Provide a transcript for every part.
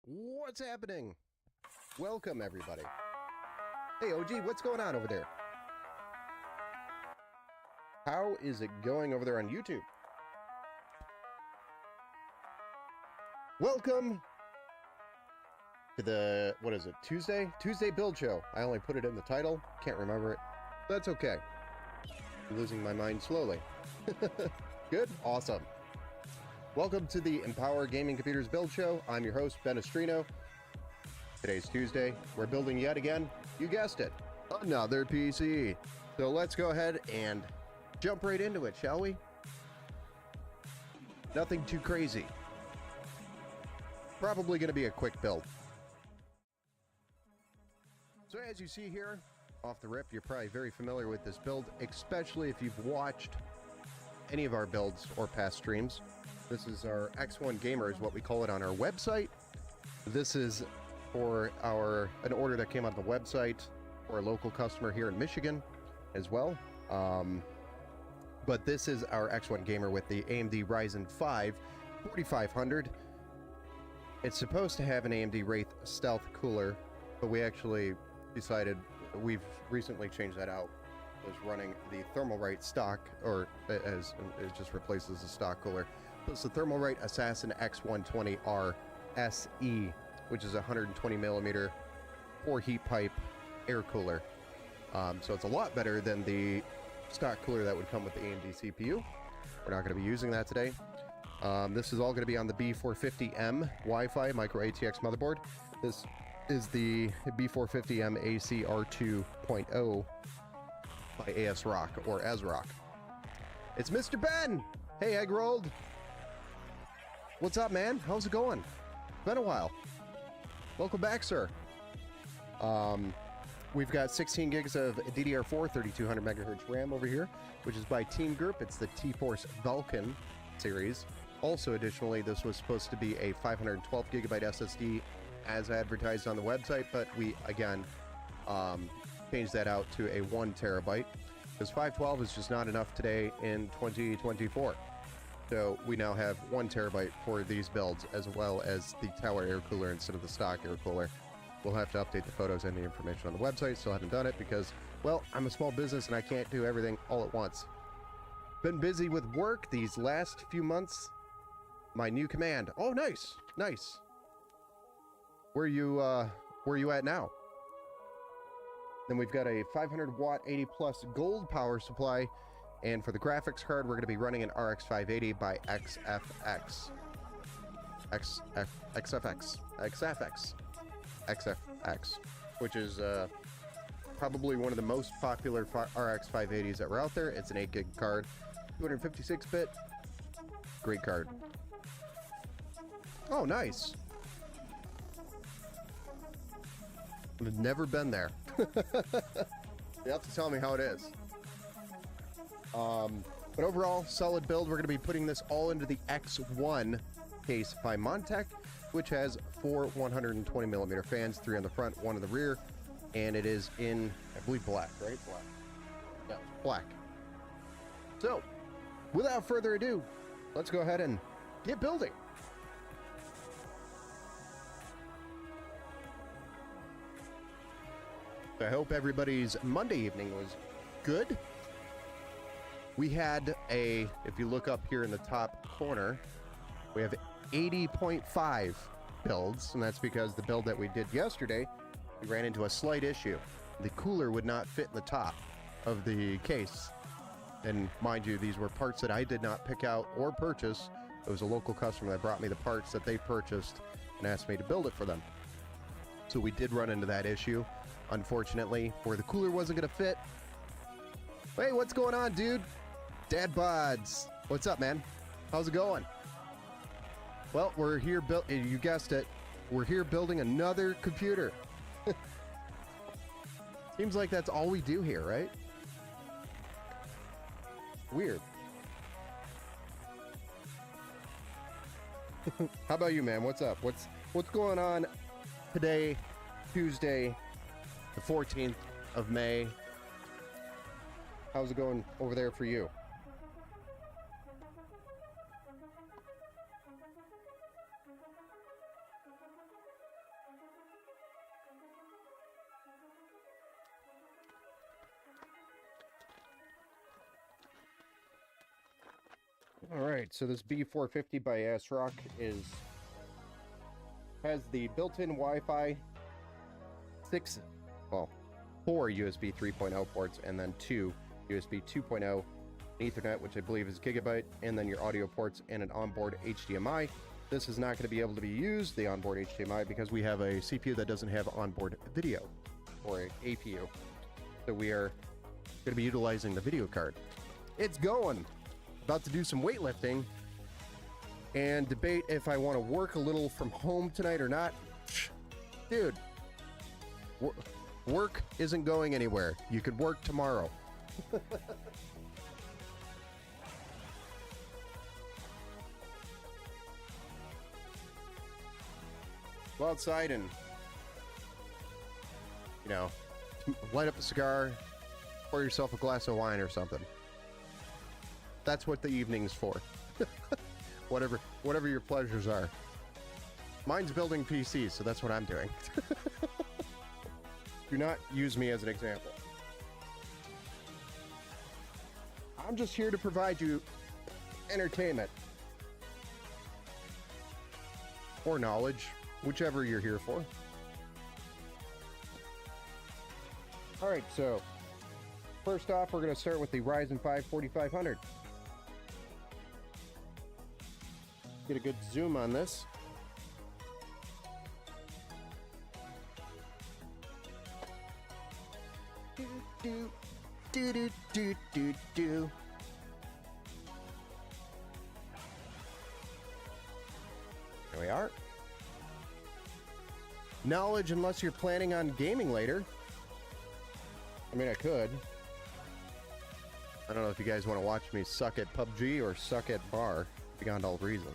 What's happening? Welcome, everybody. Hey, OG, what's going on over there? How is it going over there on YouTube? Welcome to the, what is it, Tuesday build show. I only put it in the title. Can't remember it. That's okay. I'm losing my mind slowly. Good? Awesome. Welcome to the Empower Gaming Computers build show. I'm your host, Ben Estrino. Today's Tuesday. We're building yet again, you guessed it, another PC. So let's go ahead and jump right into it, shall we? Nothing too crazy. Probably going to be a quick build. So as you see here, off the rip, you're probably very familiar with this build, especially if you've watched any of our builds or past streams. This is our X1 Gamer, is what we call it on our website. This is for an order that came on the website for a local customer here in Michigan as well. But this is our X1 Gamer with the AMD Ryzen 5 4500. It's supposed to have an AMD Wraith Stealth cooler, but we actually decided we've recently changed that out. It was running the Thermalright stock, or as it just replaces the stock cooler. It's the Thermalright Assassin X120R SE, which is a 120 millimeter 4 heat pipe air cooler. So it's a lot better than the stock cooler that would come with the AMD CPU. We're not going to be using that today. This is all going to be on the B450M Wi-Fi micro ATX motherboard. This is the B450M ACR2.0 by ASRock or ASRock. It's Mr. Ben. Hey, Eggrolled. What's up, man? How's it going? Been a while. Welcome back, sir. We've got 16 gigs of DDR4 3200 megahertz RAM over here, which is by Team Group. It's the T-Force Vulcan series. Also, additionally, this was supposed to be a 512 gigabyte SSD as advertised on the website, but we again changed that out to a 1 terabyte because 512 is just not enough today in 2024. So we now have 1 terabyte for these builds, as well as the tower air cooler instead of the stock air cooler. We'll have to update the photos and the information on the website. Still haven't done it because, well, I'm a small business and I can't do everything all at once. Been busy with work these last few months. My new command. Oh, nice, nice. Where you at now? Then we've got a 500 watt 80 plus gold power supply. And for the graphics card, we're going to be running an RX 580 by XFX, which is probably one of the most popular RX 580s that were out there. It's an 8 gig card, 256-bit, great card. Oh, nice. I've never been there. You have to tell me how it is. But overall, solid build. We're going to be putting this all into the X1 case by Montech, which has 4 120 millimeter fans, 3 on the front, 1 in the rear, and it is in, I believe, black, right? Black. Yeah, black. So, without further ado, let's go ahead and get building. I hope everybody's Monday evening was good. We had if you look up here in the top corner, we have 80.5 builds, and that's because the build that we did yesterday, we ran into a slight issue. The cooler would not fit in the top of the case. And mind you, these were parts that I did not pick out or purchase. It was a local customer that brought me the parts that they purchased and asked me to build it for them. So we did run into that issue, unfortunately, where the cooler wasn't going to fit. Hey, what's going on, dude? Dad Bods. What's up, man? How's it going? Well, we're here, you guessed it, we're here building another computer. Seems like that's all we do here, right? Weird. How about you, man? What's up? What's going on today, Tuesday, the 14th of May? How's it going over there for you? All right, so this B450 by ASRock has the built-in Wi-Fi, 4 USB 3.0 ports, and then 2 USB 2.0, Ethernet, which I believe is gigabit, and then your audio ports and an onboard HDMI. This is not going to be able to be used, the onboard HDMI, because we have a CPU that doesn't have onboard video, or an APU. So we are going to be utilizing the video card. It's going! About to do some weightlifting and debate if I want to work a little from home tonight or not. Dude, work isn't going anywhere. You could work tomorrow. Go outside and, you know, light up a cigar, pour yourself a glass of wine or something. That's what the evening's for. whatever your pleasures are. Mine's building PCs, so that's what I'm doing. Do not use me as an example. I'm just here to provide you entertainment. Or knowledge, whichever you're here for. Alright, so first off, we're going to start with the Ryzen 5 4500. Get a good zoom on this. Do, do, do, do, do, do. There we are. Knowledge, unless you're planning on gaming later. I mean, I could. I don't know if you guys want to watch me suck at PUBG or suck at bar, beyond all reason.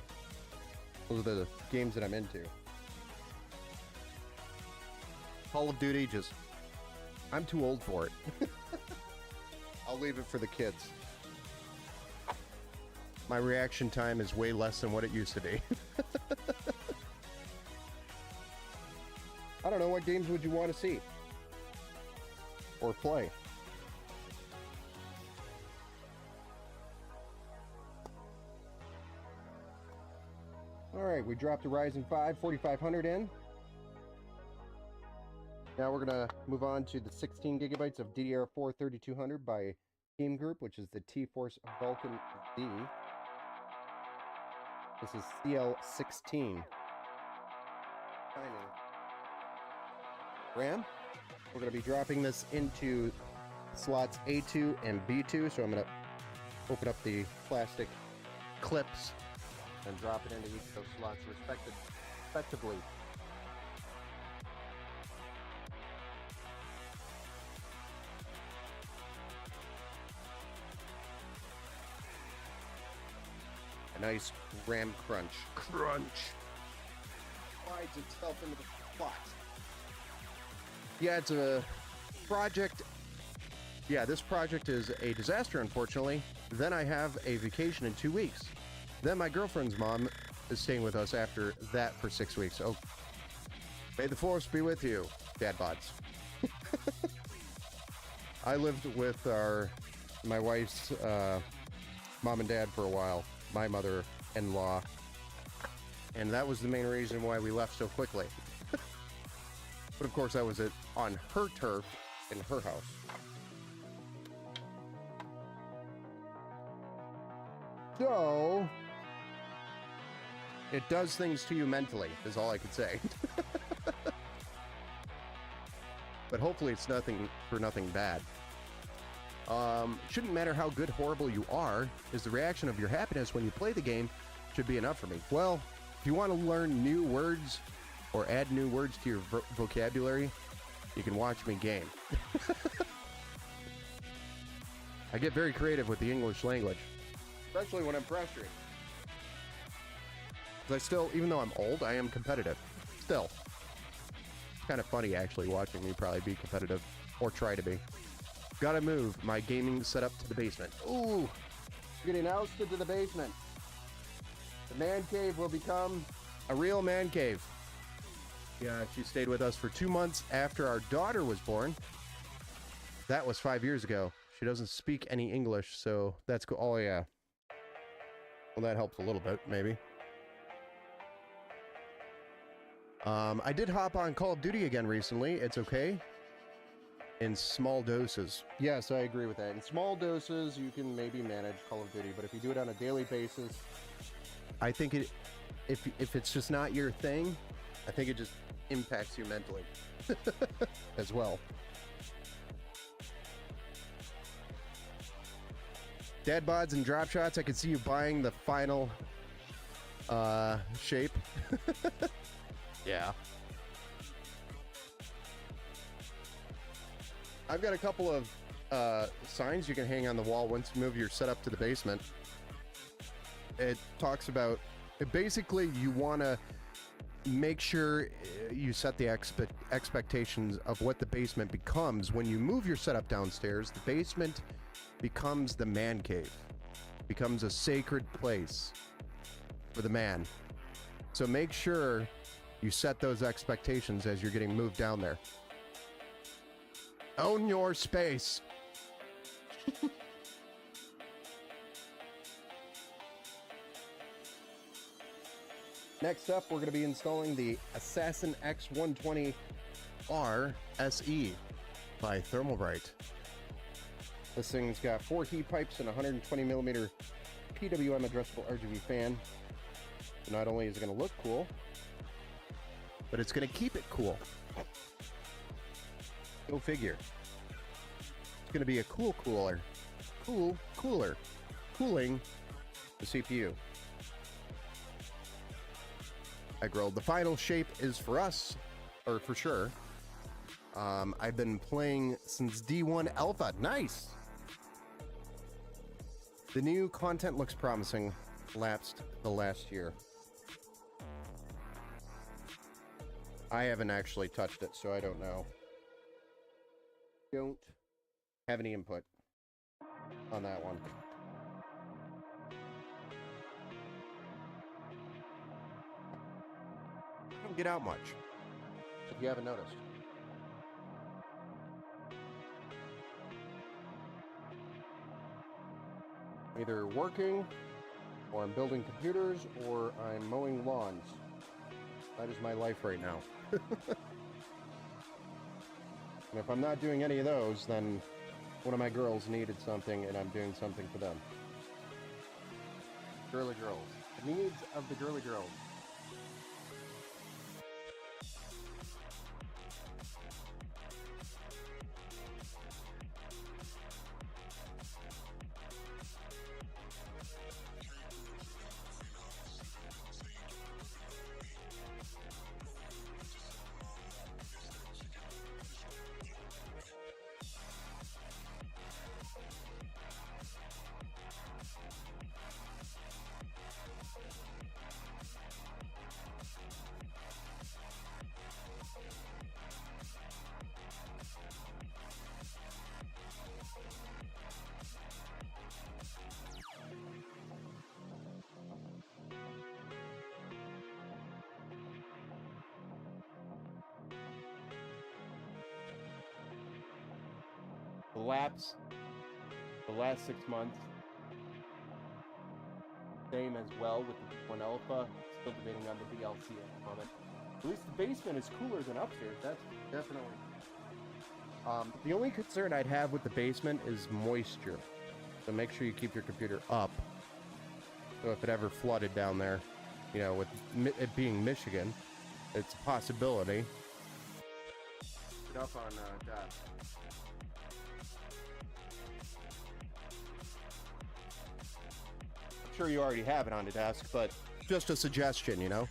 Those are the games that I'm into. Call of Duty, just... I'm too old for it. I'll leave it for the kids. My reaction time is way less than what it used to be. I don't know, what games would you want to see? Or play? Alright, we dropped the Ryzen 5 4500 in. Now we're going to move on to the 16 gigabytes of DDR4 3200 by Team Group, which is the T-Force Vulcan D. This is CL16. RAM. We're going to be dropping this into slots A2 and B2, so I'm going to open up the plastic clips and drop it into each of those slots respectively. A nice RAM crunch. Slides itself into the slot. Yeah, it's a project Yeah, this project is a disaster, unfortunately. Then I have a vacation in 2 weeks. Then my girlfriend's mom is staying with us after that for 6 weeks. Oh, may the force be with you, dad bods. I lived with my wife's mom and dad for a while, my mother-in-law, and that was the main reason why we left so quickly. But of course, that was it on her turf in her house. So, it does things to you mentally, is all I could say. But hopefully it's nothing bad. Shouldn't matter how good, horrible you are, is the reaction of your happiness when you play the game should be enough for me. Well, if you want to learn new words or add new words to your vocabulary, you can watch me game. I get very creative with the English language, especially when I'm frustrated. I still, even though I'm old, I am competitive. Still. It's kind of funny, actually, watching me probably be competitive, or try to be. Gotta move my gaming setup to the basement. Ooh, getting ousted to the basement. The man cave will become a real man cave. Yeah, she stayed with us for 2 months after our daughter was born. That was 5 years ago. She doesn't speak any English, so that's cool. Oh, yeah. Well, that helps a little bit, maybe. I did hop on Call of Duty again recently. It's okay. In small doses. Yes, I agree with that. In small doses, you can maybe manage Call of Duty, but if you do it on a daily basis, I think if it's just not your thing, I think it just impacts you mentally as well. Dad bods and drop shots, I can see you buying the final shape. Yeah. I've got a couple of signs you can hang on the wall once you move your setup to the basement. It talks about, basically you want to make sure you set the expectations of what the basement becomes. When you move your setup downstairs, the basement becomes the man cave, becomes a sacred place for the man. So make sure you set those expectations as you're getting moved down there. Own your space. Next up, we're going to be installing the Assassin X120R SE by Thermalbright. This thing's got 4 heat pipes and a 120mm PWM addressable RGB fan. So not only is it going to look cool, but it's going to keep it cool. Go figure. It's going to be a cool cooler. Cooling the CPU. I grilled. The final shape is for us, or for sure. I've been playing since D1 Alpha. Nice! The new content looks promising. Lapsed the last year. I haven't actually touched it, so I don't know. Don't have any input on that one. I don't get out much, if you haven't noticed. Either working, or I'm building computers, or I'm mowing lawns. That is my life right now. And if I'm not doing any of those, then one of my girls needed something, and I'm doing something for them. Girly girls. The needs of the girly girls. lapse, the last 6 months. Same as well with the 1 Alpha. Still debating on the DLC at the moment. At least the basement is cooler than upstairs. That's definitely. The only concern I'd have with the basement is moisture. So make sure you keep your computer up. So if it ever flooded down there, you know, with it being Michigan, it's a possibility. Put up on desk. I'm sure you already have it on the desk, but just a suggestion, you know?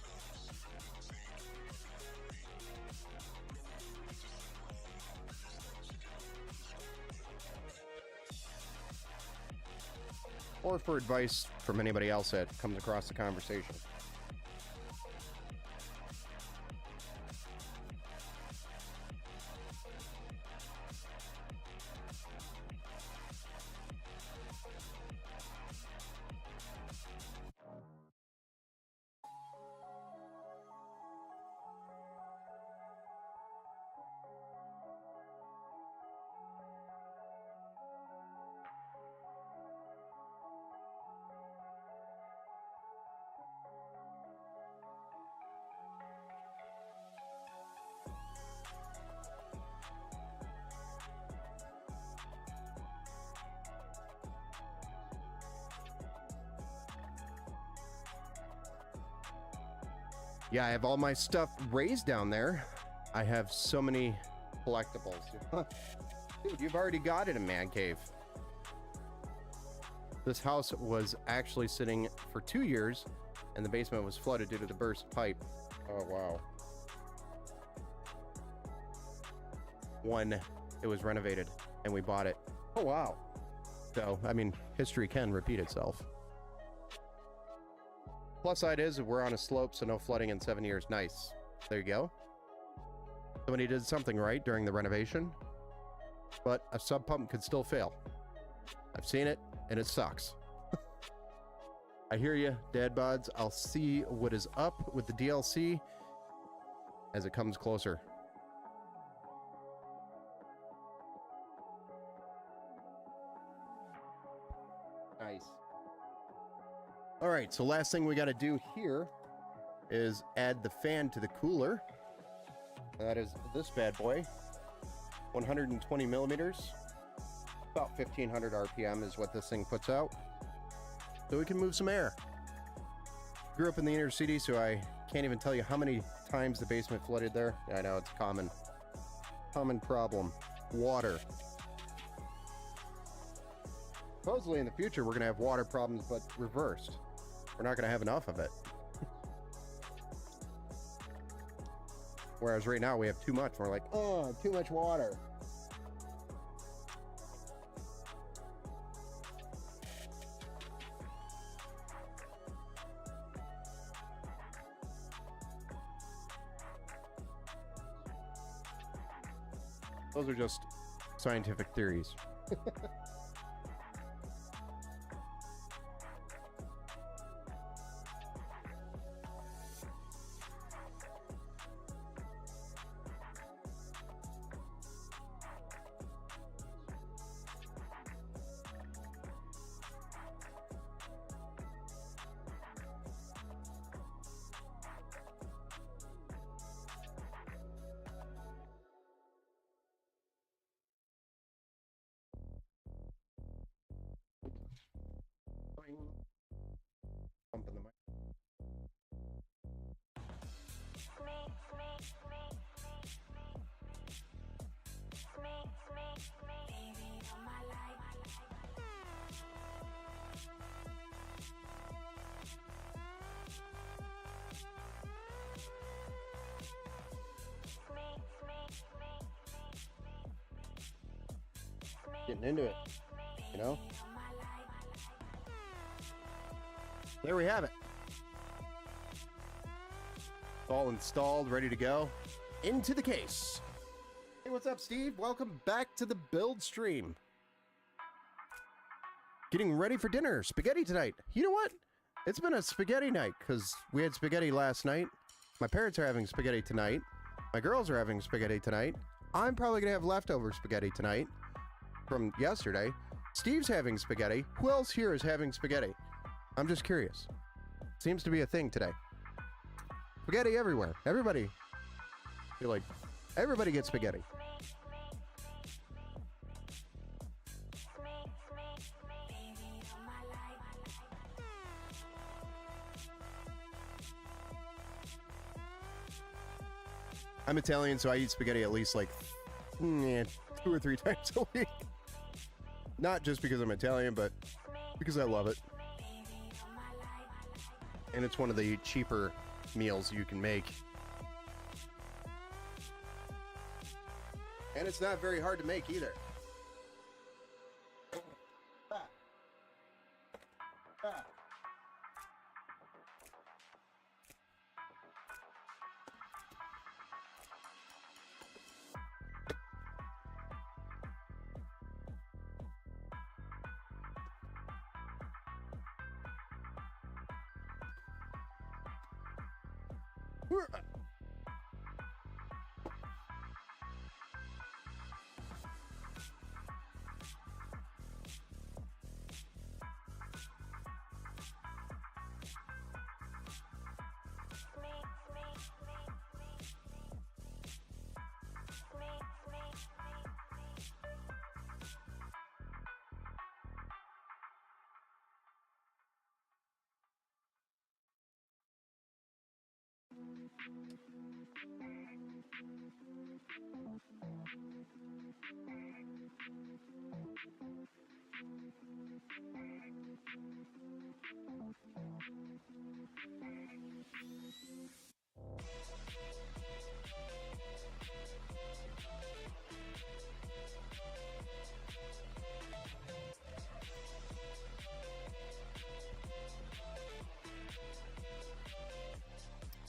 Or for advice from anybody else that comes across the conversation. Yeah, I have all my stuff raised down there. I have so many collectibles. Dude, you've already got it in Man Cave. This house was actually sitting for 2 years, and the basement was flooded due to the burst pipe. Oh, wow. When it was renovated, and we bought it. Oh, wow. So, I mean, history can repeat itself. Plus side is we're on a slope, so no flooding in 7 years. Nice. There you go. Somebody did something right during the renovation, but a sub pump could still fail. I've seen it, and it sucks. I hear you, Dad Buds. I'll see what is up with the DLC as it comes closer. Nice. All right, so last thing we got to do here is add the fan to the cooler. That is this bad boy, 120 millimeters, about 1500 RPM is what this thing puts out. So we can move some air. Grew up in the inner city, so I can't even tell you how many times the basement flooded there. I know, it's a common problem. Water. Supposedly in the future, we're going to have water problems, but reversed. We're not going to have enough of it. Whereas right now we have too much. We're like, oh, too much water. Those are just scientific theories. Pump in the mic. Getting into it, you know? There we have it. It's all installed, ready to go. Into the case. Hey, what's up, Steve? Welcome back to the build stream. Getting ready for dinner. Spaghetti tonight. You know what? It's been a spaghetti night because we had spaghetti last night. My parents are having spaghetti tonight. My girls are having spaghetti tonight. I'm probably going to have leftover spaghetti tonight. from yesterday. Steve's having spaghetti. Who else here is having spaghetti? I'm just curious. Seems to be a thing today. Spaghetti everywhere. Everybody. I feel like everybody gets spaghetti. I'm Italian, so I eat spaghetti at least like 2 or 3 times a week. Not just because I'm Italian, but because I love it. And it's one of the cheaper meals you can make. And it's not very hard to make either.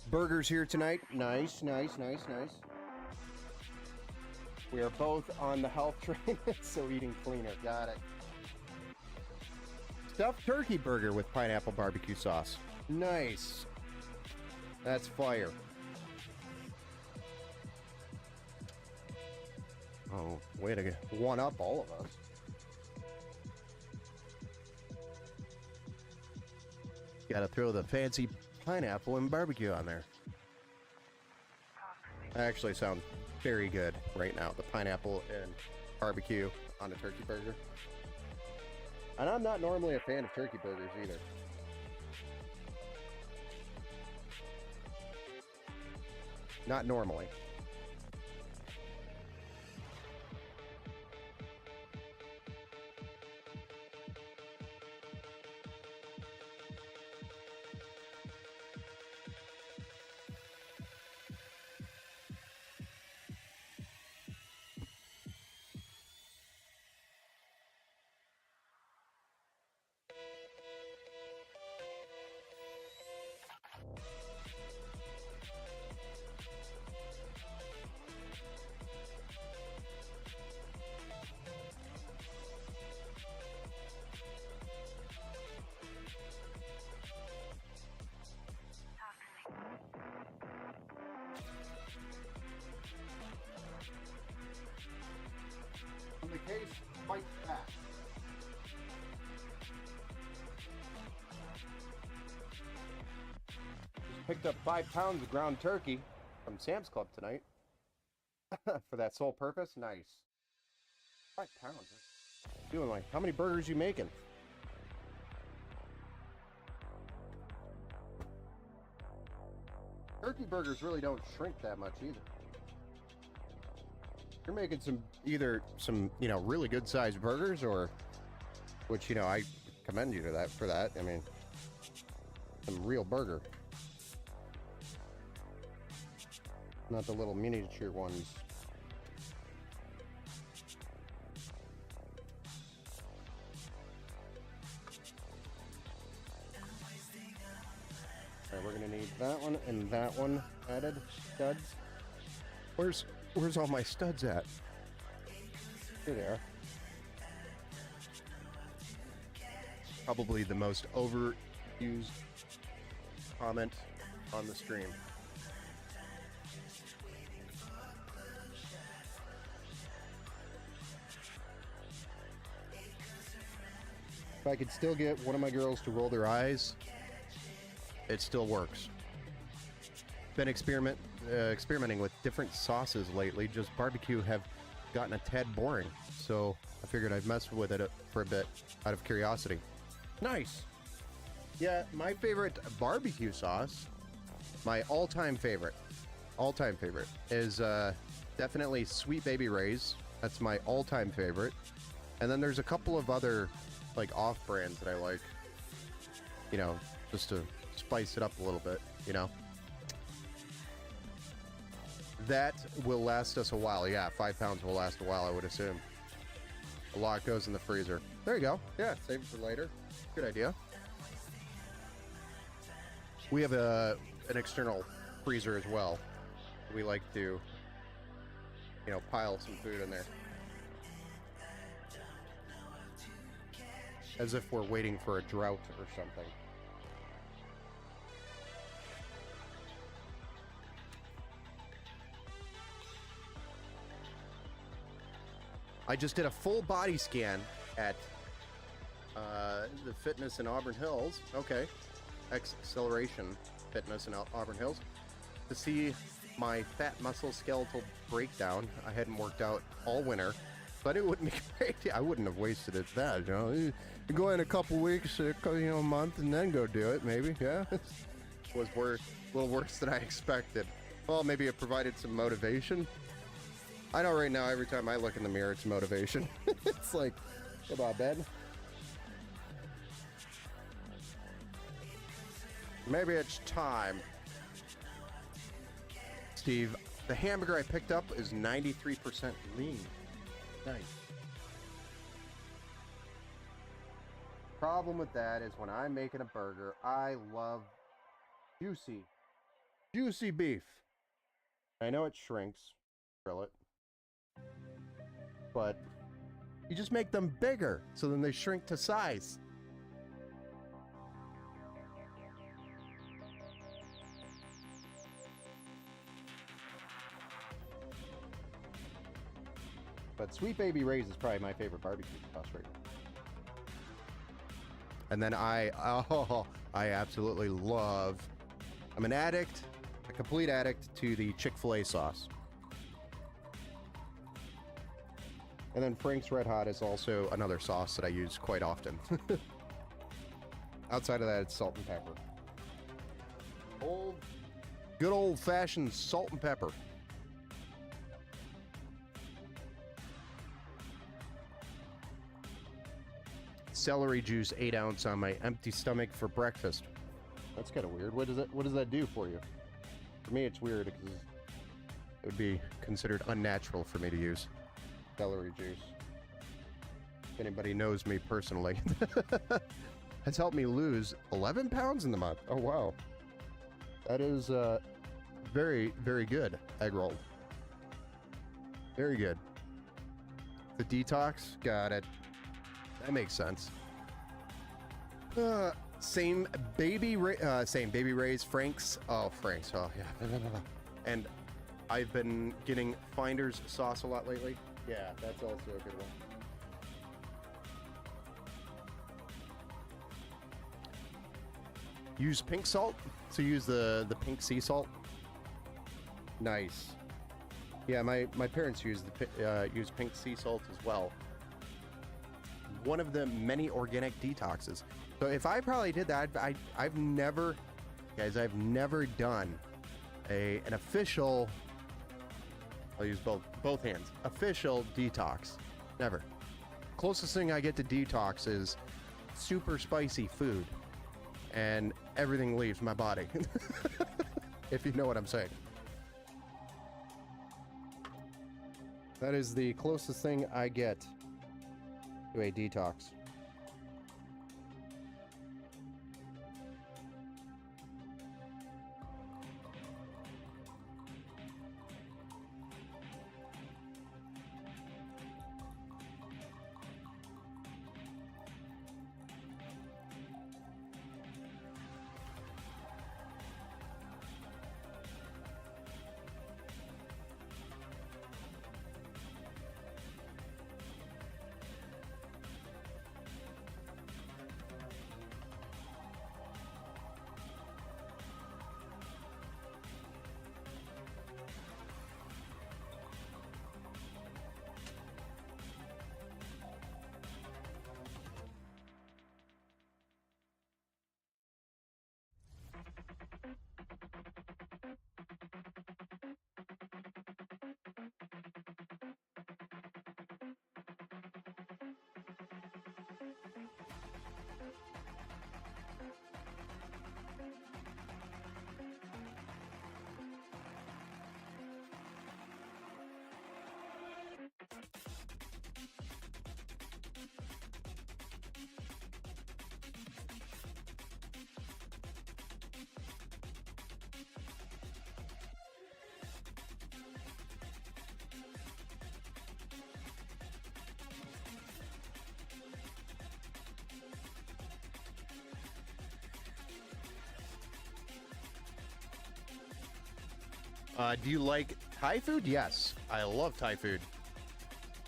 Burgers here tonight. Nice, nice, nice, nice. We are both on the health train, so eating cleaner. Got it. Stuffed turkey burger with pineapple barbecue sauce. Nice. That's fire. Oh, way to one up all of us. Gotta throw the fancy pineapple and barbecue on there. That actually sounds very good right now. The pineapple and barbecue on a turkey burger. And I'm not normally a fan of turkey burgers either. Not normally. The case fights back. Just picked up 5 pounds of ground turkey from Sam's Club tonight. For that sole purpose. Nice. 5 pounds. Doing like, how many burgers you making? Turkey burgers really don't shrink that much either. You're making either some, really good sized burgers, or, which, I commend you for that. I mean, some real burger. Not the little miniature ones. Alright, we're gonna need that one and that one added. Studs. Where's all my studs at? Here they are. Probably the most overused comment on the stream. If I could still get one of my girls to roll their eyes, it still works. Been experimenting with different sauces lately. Just barbecue have gotten a tad boring, so I figured I'd mess with it for a bit out of curiosity. Nice. Yeah, my favorite barbecue sauce, my all-time favorite, is definitely Sweet Baby Ray's. That's my all-time favorite. And then there's a couple of other, like, off-brands that I like, you know, just to spice it up a little bit, you know. That will last us a while. Yeah, 5 pounds will last a while, I would assume. A lot goes in the freezer. There you go. Yeah, save it for later. Good idea. We have an external freezer as well. We like to, you know, pile some food in there. As if we're waiting for a drought or something. I just did a full body scan at the fitness in Auburn Hills. Okay. Acceleration Fitness in Auburn Hills. To see my fat muscle skeletal breakdown. I hadn't worked out all winter, but it wouldn't be great. I wouldn't have wasted it that, you know. You go in a couple weeks, you know, a month, and then go do it, maybe, yeah. Was worse, a little worse than I expected. Well, maybe it provided some motivation. I know right now, every time I look in the mirror, it's motivation. It's like, come on, Ben. Maybe it's time. Steve, the hamburger I picked up is 93% lean. Nice. Problem with that is when I'm making a burger, I love juicy beef. I know it shrinks, grill it, but you just make them bigger, so then they shrink to size. But Sweet Baby Ray's is probably my favorite barbecue sauce right now. And then I absolutely love, I'm an addict, a complete addict to the Chick-fil-A sauce. And then Frank's Red Hot is also another sauce that I use quite often. Outside of that, it's salt and pepper. Good old-fashioned salt and pepper. Celery juice 8 ounce on my empty stomach for breakfast. That's kind of weird. What does that do for you? For me, it's weird because it would be considered unnatural for me to use celery juice. If anybody knows me personally, has helped me lose 11 pounds in the month. Oh wow, that is very, very good. Egg roll, very good. The detox, got it. That makes sense. Same baby Ray's, Frank's. Oh, Frank's. Oh, yeah. And I've been getting Finder's sauce a lot lately. Yeah, that's also a good one. Use pink salt. So use the pink sea salt. Nice. Yeah, my parents use pink sea salt as well. One of the many organic detoxes. So if I probably did that, I've never done an official, I'll use both hands, official detox. Never. Closest thing I get to detox is super spicy food and everything leaves my body. If you know what I'm saying. That is the closest thing I get to a detox. Do you like Thai food? Yes, I love Thai food.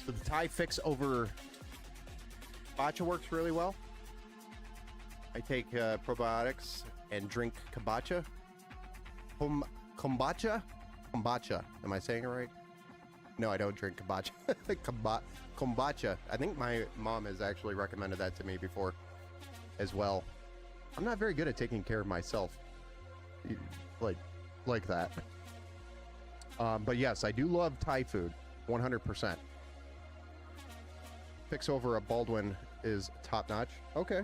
So the Thai fix over kombucha works really well. I take probiotics and drink kombucha. Kombucha? Kombucha. Am I saying it right? No, I don't drink kombucha. Kombucha. I think my mom has actually recommended that to me before as well. I'm not very good at taking care of myself like that. But yes, I do love Thai food, 100%. Fix over a Baldwin is top notch. Okay,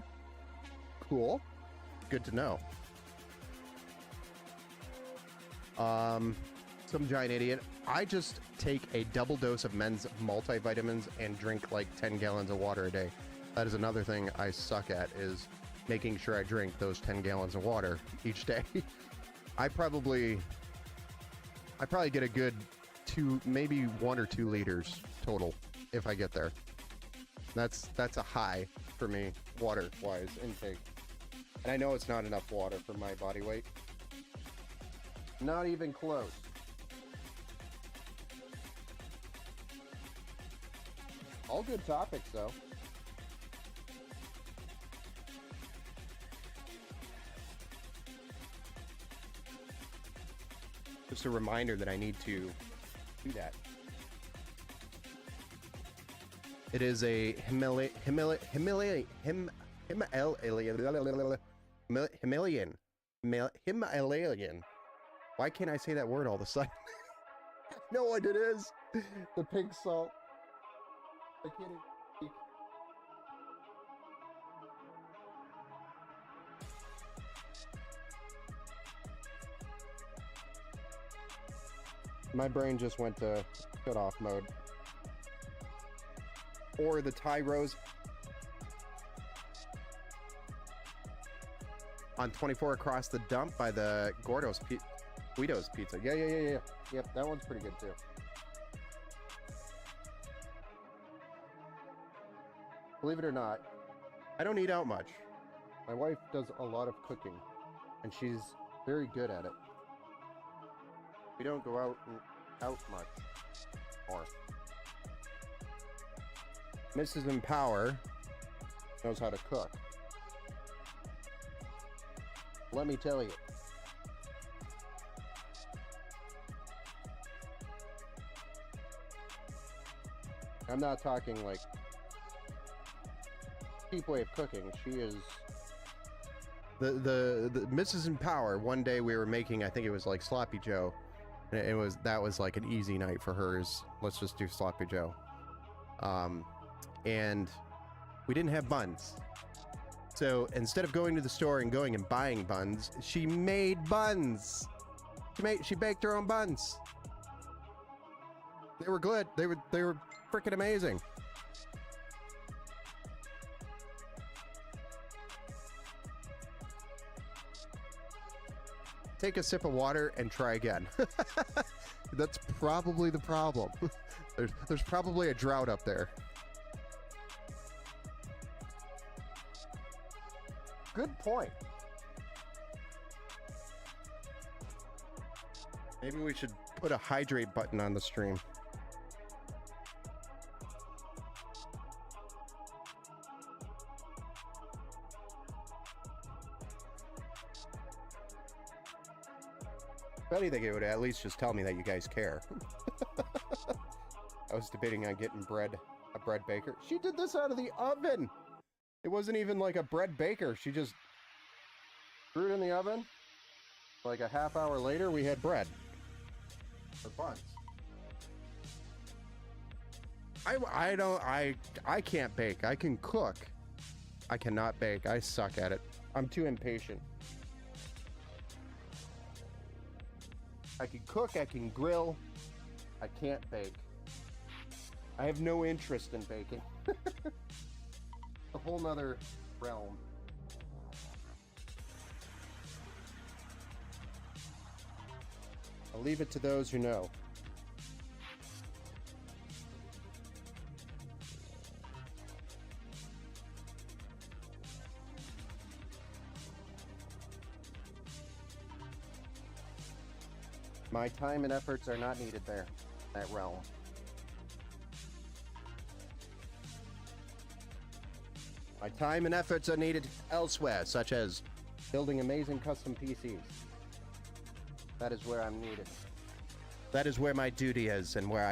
cool, good to know. Some giant idiot. I just take a double dose of men's multivitamins and drink like 10 gallons of water a day. That is another thing I suck at, is making sure I drink those 10 gallons of water each day. I probably get a good 2, maybe 1 or 2 liters total if I get there. That's a high for me, water-wise intake. And I know it's not enough water for my body weight. Not even close. All good topics, though. Just a reminder that I need to do that. It is a Himalayan. Why can't I say that word all of a sudden? No, what it is. The pink salt. I can't even... My brain just went to shut off mode. Or the Thai Rose on 24 across the dump by the Guido's Pizza. Yeah. Yep, that one's pretty good too. Believe it or not, I don't eat out much. My wife does a lot of cooking, and she's very good at it. We don't go out much more. Mrs. Empower knows how to cook. Let me tell you. I'm not talking like cheap way of cooking. She is the Mrs. Empower. One day we were making, I think it was like Sloppy Joe. And that was like an easy night for hers. Let's just do Sloppy Joe. And we didn't have buns. So instead of going to the store and going and buying buns, she made buns. She baked her own buns. They were good. They were freaking amazing. Take a sip of water and try again. That's probably the problem. There's probably a drought up there. Good point. Maybe we should put a hydrate button on the stream. If anything, it would at least just tell me that you guys care. I was debating on getting a bread baker. She did this out of the oven. It wasn't even like a bread baker. She just threw it in the oven. Like a half hour later, we had bread. Or buns. I can't bake. I can cook. I cannot bake. I suck at it. I'm too impatient. I can cook, I can grill. I can't bake. I have no interest in baking. A whole nother realm. I'll leave it to those who know. My time and efforts are not needed there, that realm. My time and efforts are needed elsewhere, such as building amazing custom PCs. That is where I'm needed. That is where my duty is, and where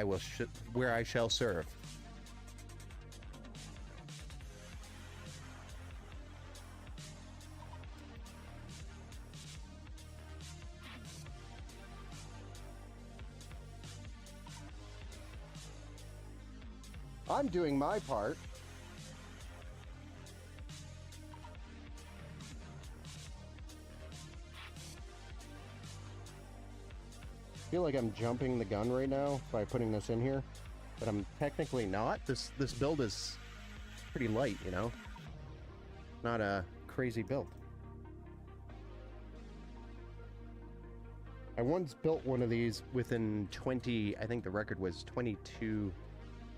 I shall serve. I'm doing my part. I feel like I'm jumping the gun right now by putting this in here, but I'm technically not. This build is pretty light, you know? Not a crazy build. I once built one of these within 20, I think the record was 22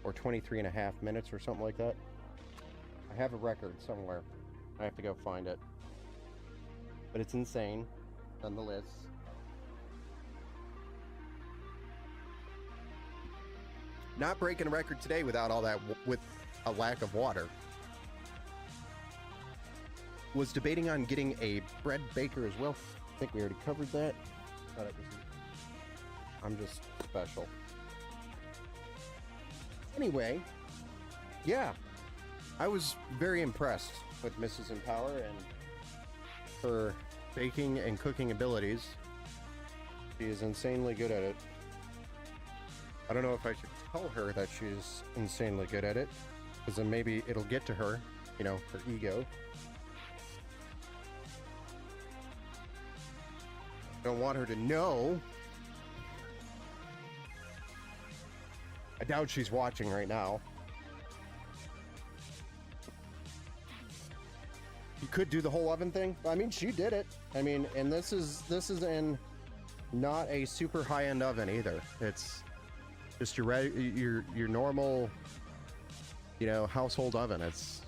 or 23 and a half minutes or something like that. I have a record somewhere. I have to go find it. But it's insane, nonetheless. Not breaking a record today without all that, with a lack of water. Was debating on getting a bread baker as well. I think we already covered that. I'm just special. Anyway, yeah, I was very impressed with Mrs. Empower and her baking and cooking abilities. She is insanely good at it. I don't know if I should tell her that she's insanely good at it, because then maybe it'll get to her, you know, her ego. Don't want her to know. I doubt she's watching right now. You could do the whole oven thing. I mean, she did it. I mean, and this is in not a super high-end oven either. It's just your normal, you know, household oven. It's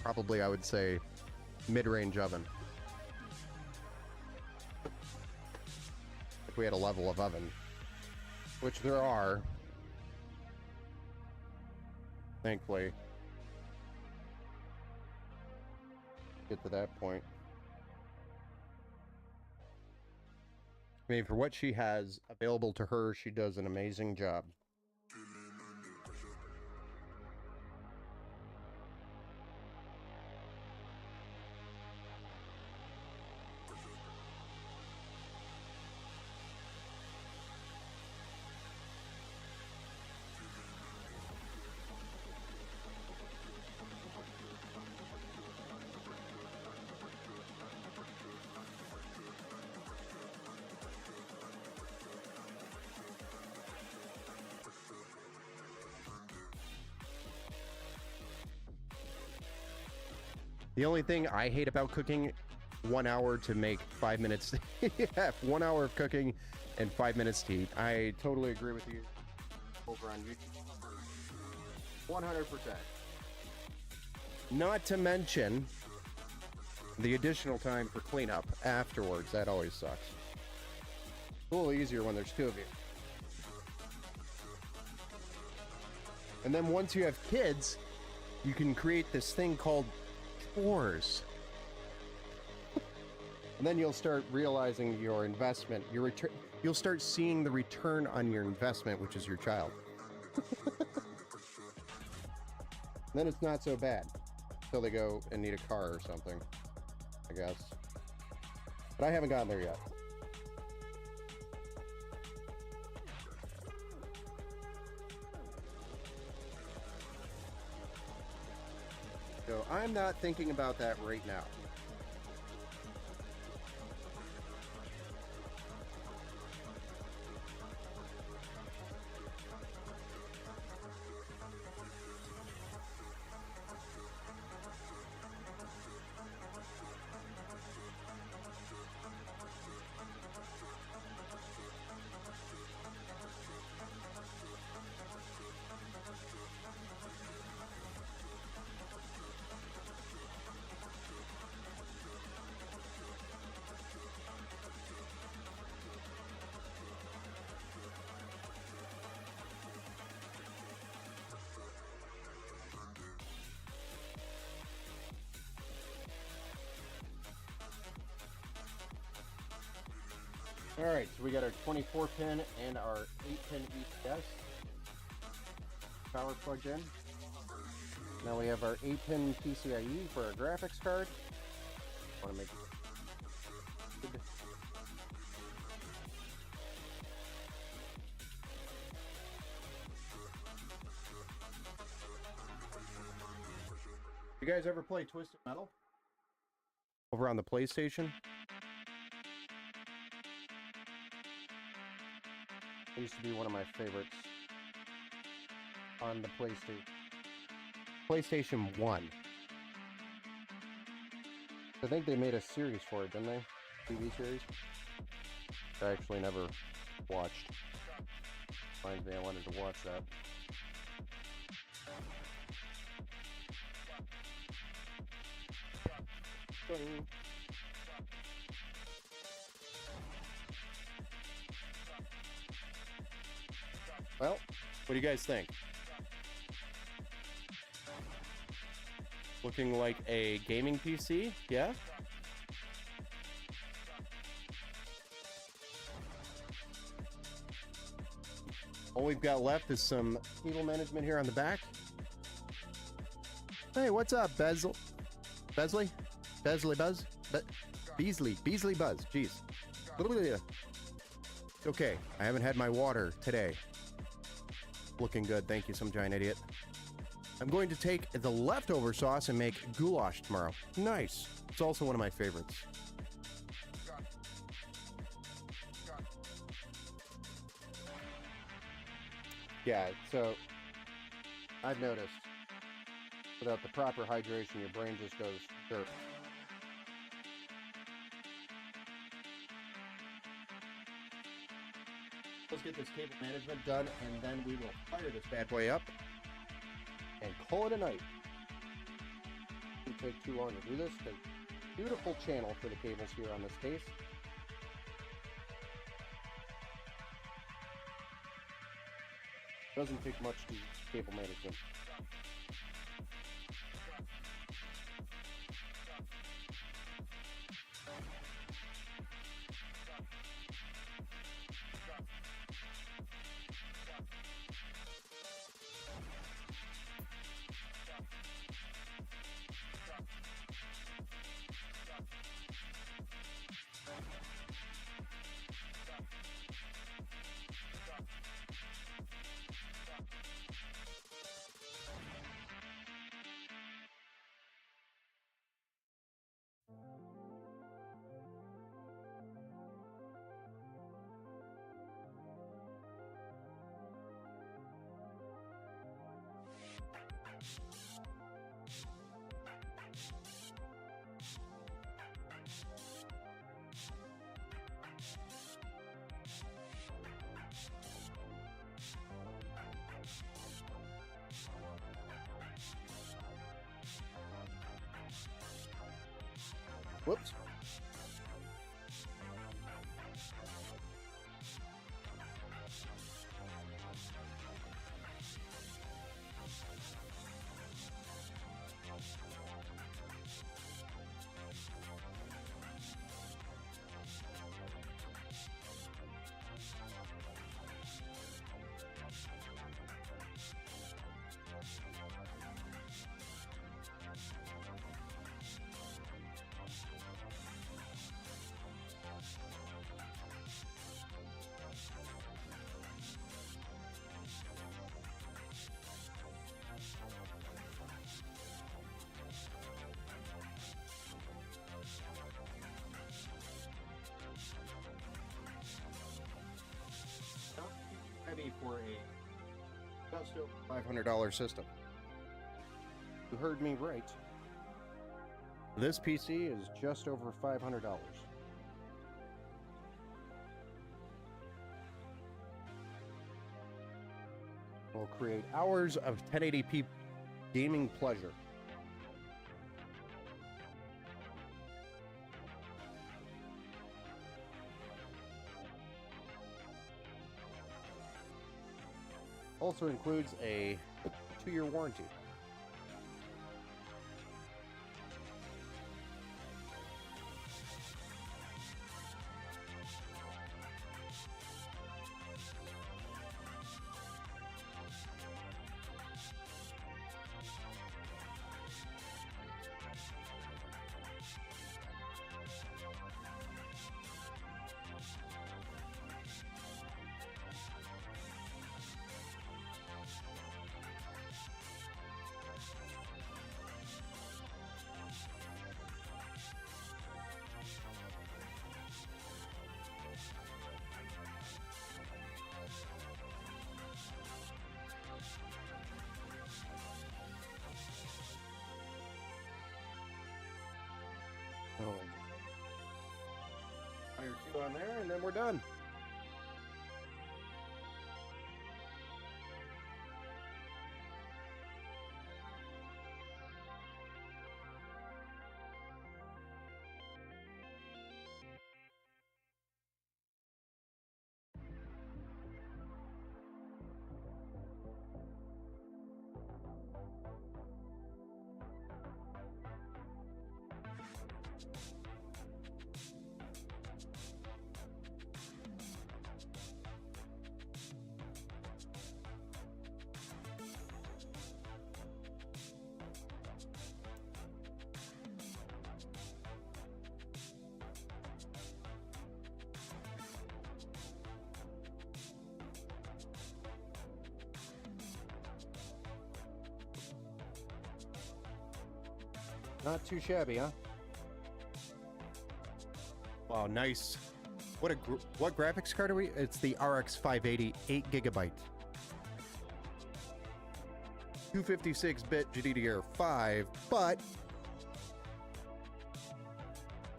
probably, I would say, mid-range oven. If we had a level of oven, which there are, thankfully, get to that point. I mean, for what she has available to her, she does an amazing job. The only thing I hate about cooking, 1 hour to make 5 minutes. Yeah, 1 hour of cooking and 5 minutes to eat. I totally agree with you. Over on YouTube. 100%. Not to mention the additional time for cleanup afterwards. That always sucks. A little easier when there's two of you. And then once you have kids, you can create this thing called chores. And then you'll start realizing your investment, your return. You'll start seeing the return on your investment, which is your child. Then it's not so bad until they go and need a car or something, I guess. But I haven't gotten there yet. So I'm not thinking about that right now. All right, so we got our 24 pin and our 8-pin ECS power plugged in. Now we have our 8-pin PCIe for our graphics card. Want to make it good. You guys ever play Twisted Metal? Over on the PlayStation? It used to be one of my favorites on the PlayStation. PlayStation 1. I think they made a series for it, didn't they? TV series? I actually never watched. Reminds me I wanted to watch that. Well, what do you guys think? Looking like a gaming PC, yeah? All we've got left is some cable management here on the back. Hey, what's up, Besley? Besley Buzz? Beasley Buzz, jeez. Okay, I haven't had my water today. Looking good, thank you, some giant idiot. I'm going to take the leftover sauce and make goulash tomorrow. Nice. It's also one of my favorites. Yeah, so I've noticed without the proper hydration, your brain just goes dirt. Let's get this cable management done, and then we will fire this bad boy up and call it a night. It won't take too long to do this, because beautiful channel for the cables here on this case. Doesn't take much to cable management. Whoops. Heavy for a just over $500 system. You heard me right. This PC is just over $500. Will create hours of 1080p gaming pleasure. Also includes a 2-year warranty. Oh. Fire 2 on there, and then we're done. Not too shabby, huh? Wow, nice. What graphics card are we? It's the RX 580, 8 gigabyte. 256-bit GDDR5, but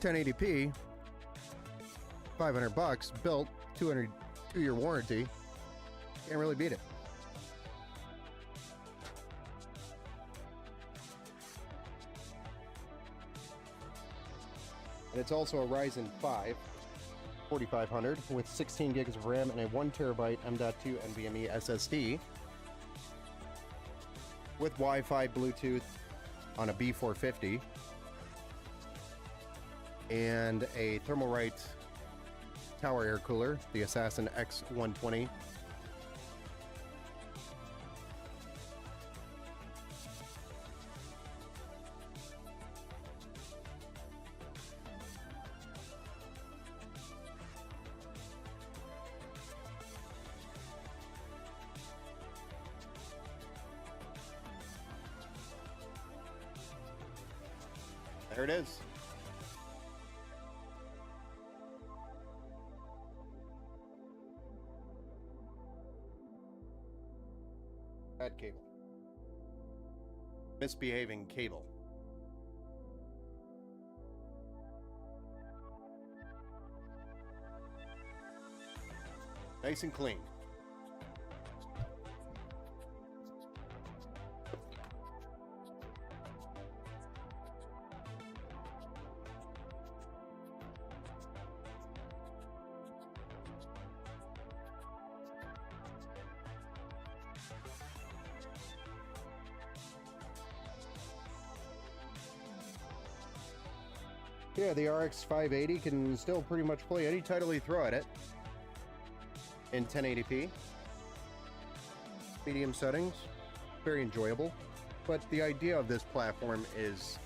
1080p, $500 built, 202-year warranty. Can't really beat it. And it's also a Ryzen 5 4500 with 16 gigs of RAM and a 1 terabyte M.2 NVMe SSD with Wi-Fi, Bluetooth on a B450 and a Thermalright tower air cooler, the Assassin X120. There it is. Bad cable. Misbehaving cable. Nice and clean. Yeah, the RX 580 can still pretty much play any title you throw at it in 1080p. Medium settings, very enjoyable. But the idea of this platform is,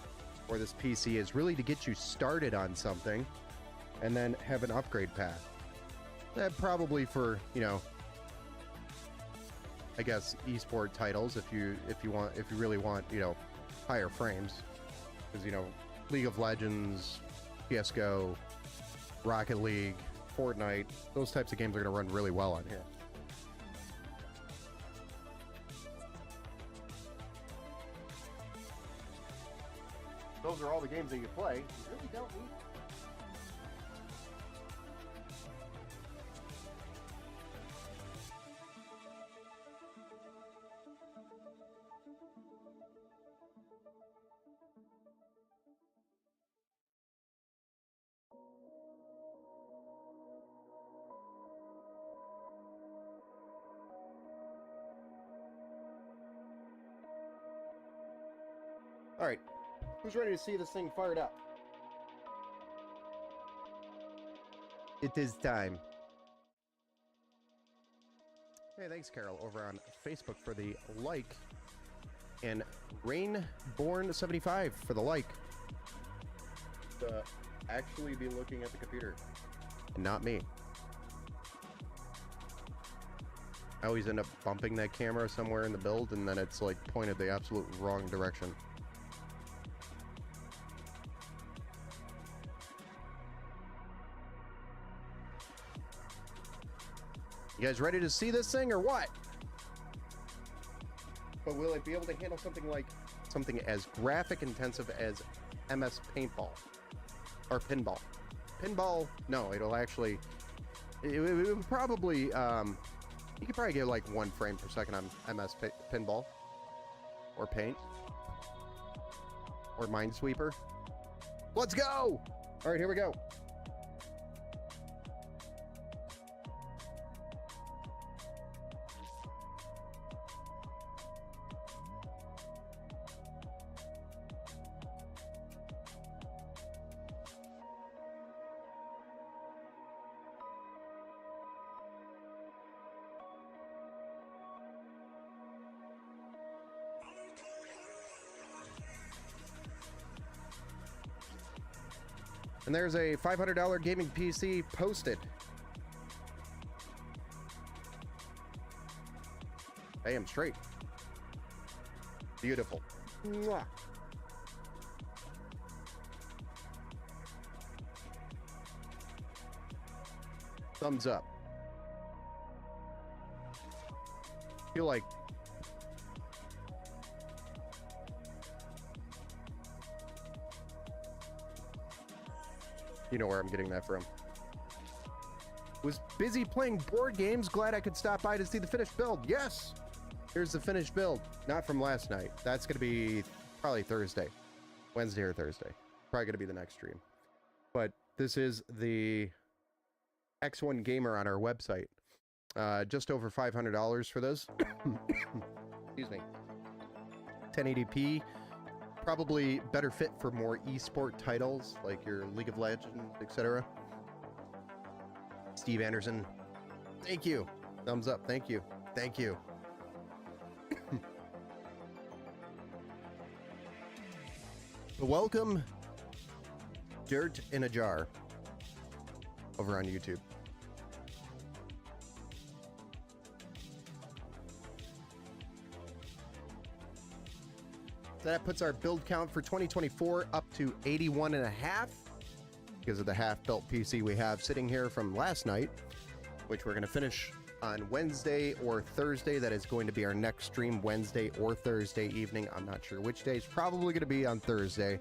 or this PC, is really to get you started on something and then have an upgrade path. That probably for, you know, I guess esport titles if you really want, you know, higher frames. Because, you know, League of Legends, CSGO, Rocket League, Fortnite, those types of games are going to run really well on here. Those are all the games that you play. You really don't need. All right, who's ready to see this thing fired up? It is time. Hey, thanks, Carol, over on Facebook for the like, and Rainborn75 for the like. To actually be looking at the computer, not me. I always end up bumping that camera somewhere in the build, and then it's like pointed the absolute wrong direction. You guys ready to see this thing or what? But will it be able to handle something as graphic intensive as MS Paintball? Or pinball. Pinball, no, it'll actually... It would probably... you could probably get like 1 frame per second on MS Pinball. Or Paint. Or Minesweeper. Let's go! Alright, here we go. And there's a $500 gaming PC posted. Damn straight. Beautiful. Mwah. Thumbs up. Feel like you know where I'm getting that from. Was busy playing board games. Glad I could stop by to see the finished build. Yes! Here's the finished build. Not from last night. That's going to be probably Thursday. Wednesday or Thursday. Probably going to be the next stream. But this is the X1 Gamer on our website. Just over $500 for this. Excuse me. 1080p. Probably better fit for more esport titles like your League of Legends, etc. Steve Anderson, thank you. Thumbs up, thank you. Thank you. Welcome, Dirt in a Jar, over on YouTube. That puts our build count for 2024 up to 81 and a half because of the half-built PC we have sitting here from last night, which we're going to finish on Wednesday or Thursday. That is going to be our next stream, Wednesday or Thursday evening. I'm not sure which day. It's probably going to be on Thursday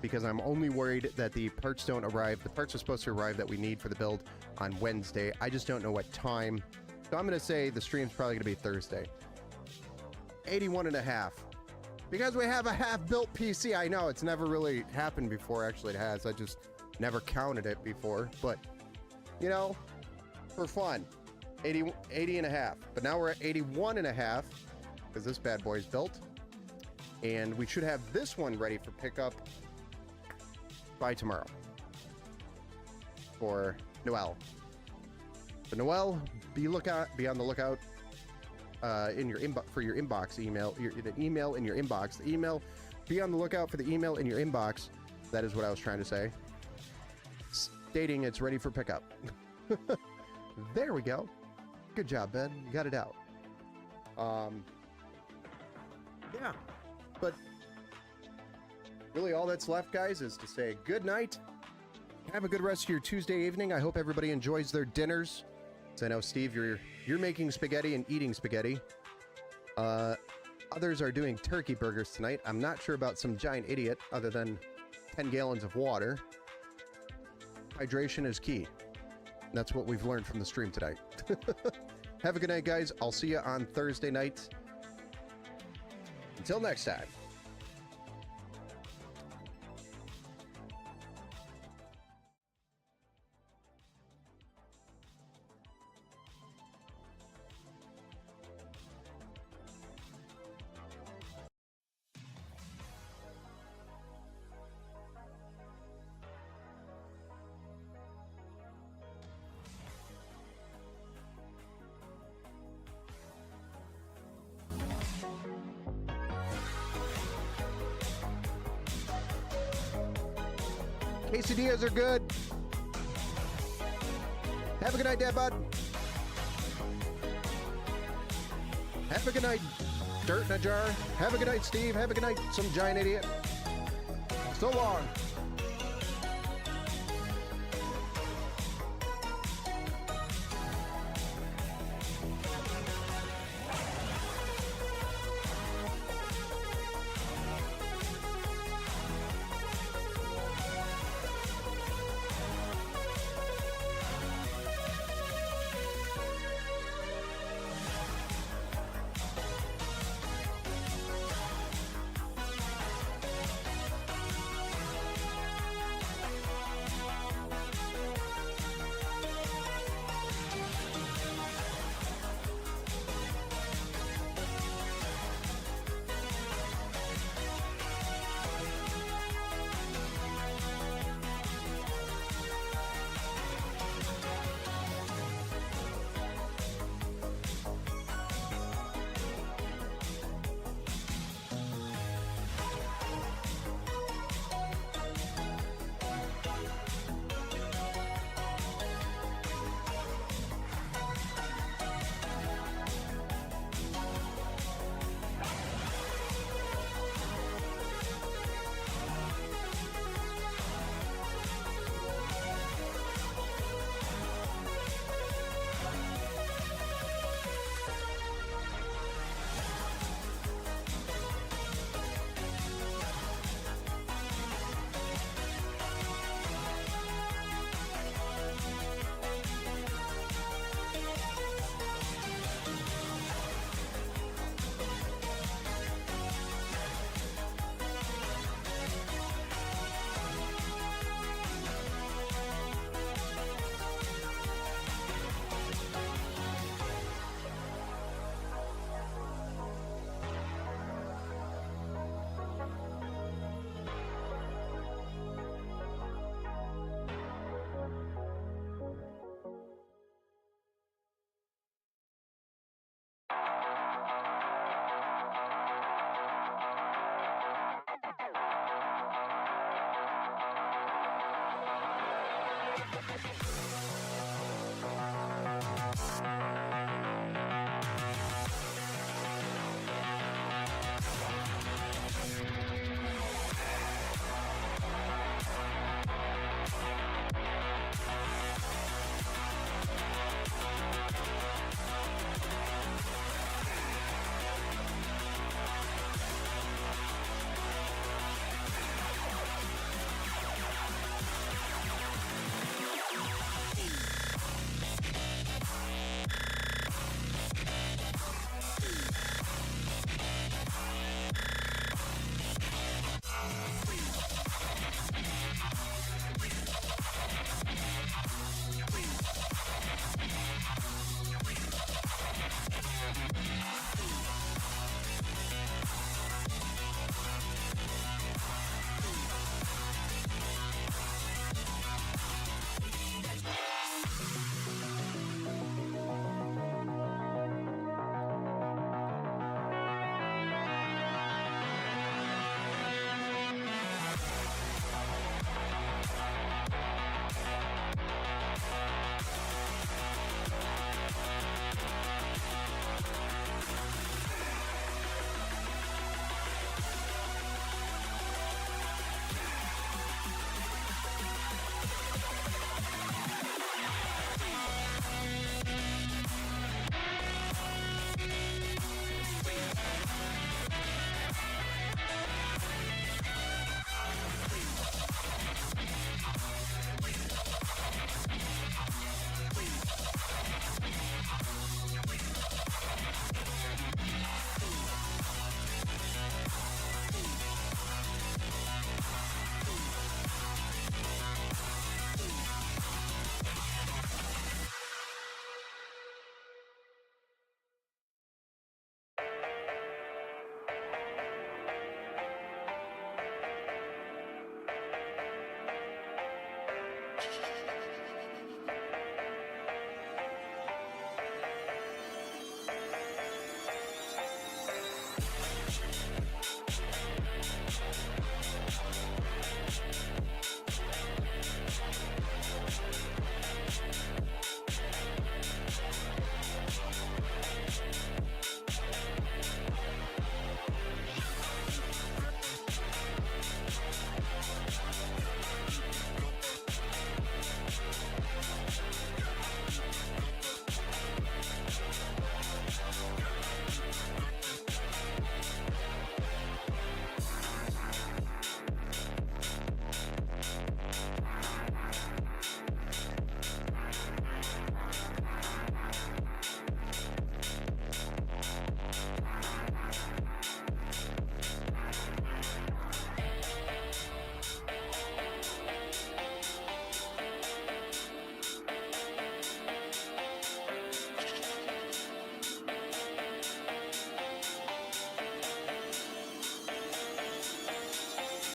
because I'm only worried that the parts don't arrive. The parts are supposed to arrive that we need for the build on Wednesday. I just don't know what time. So I'm going to say the stream's probably going to be Thursday. 81 and a half. Because we have a half-built PC. I know, it's never really happened before. Actually, it has. I just never counted it before. But, you know, for fun. 80 and a half. But now we're at 81 and a half because this bad boy's built. And we should have this one ready for pickup by tomorrow. For Noel. So Noel, be on the lookout. In your inbox for your inbox email, the email in your inbox. The email, be on the lookout for the email in your inbox. That is what I was trying to say. Stating it's ready for pickup. There we go. Good job, Ben. You got it out. Yeah, but really all that's left, guys, is to say good night. Have a good rest of your Tuesday evening. I hope everybody enjoys their dinners. I know, Steve, you're making spaghetti and eating spaghetti. Others are doing turkey burgers tonight. I'm not sure about some giant idiot other than 10 gallons of water. Hydration is key. And that's what we've learned from the stream today. Have a good night, guys. I'll see you on Thursday night. Until next time. Quesadillas are good. Have a good night, Dad Bud. Have a good night, Dirt in a Jar. Have a good night, Steve. Have a good night, some giant idiot. So long.